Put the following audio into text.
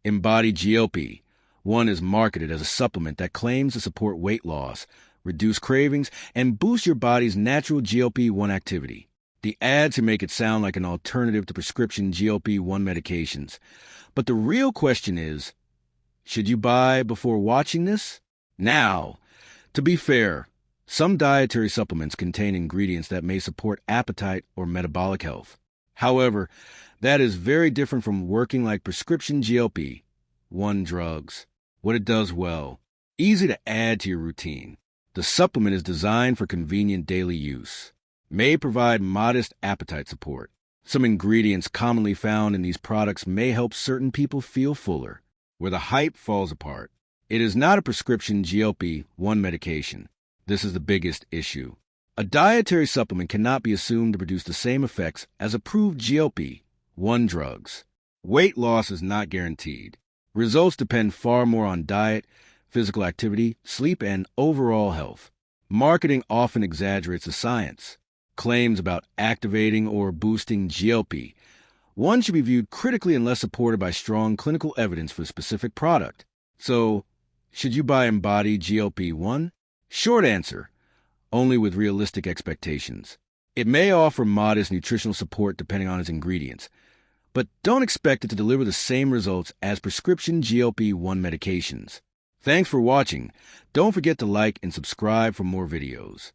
Embody GLP-1 is marketed as a supplement that claims to support weight loss, reduce cravings, and boost your body's natural GLP-1 activity. The ads make it sound like an alternative to prescription GLP-1 medications. But the real question is, should you buy before watching this? Now, to be fair, some dietary supplements contain ingredients that may support appetite or metabolic health. However, that is very different from working like prescription GLP-1 drugs. What it does well: easy to add to your routine. The supplement is designed for convenient daily use. May provide modest appetite support. Some ingredients commonly found in these products may help certain people feel fuller. Where the hype falls apart: it is not a prescription GLP-1 medication. This is the biggest issue. A dietary supplement cannot be assumed to produce the same effects as approved GLP-1 drugs. Weight loss is not guaranteed. Results depend far more on diet, physical activity, sleep, and overall health. Marketing often exaggerates the science. Claims about activating or boosting GLP-1 should be viewed critically unless supported by strong clinical evidence for a specific product. So, should you buy Embody GLP-1? Short answer: only with realistic expectations. It may offer modest nutritional support depending on its ingredients, but don't expect it to deliver the same results as prescription GLP-1 medications. Thanks for watching. Don't forget to like and subscribe for more videos.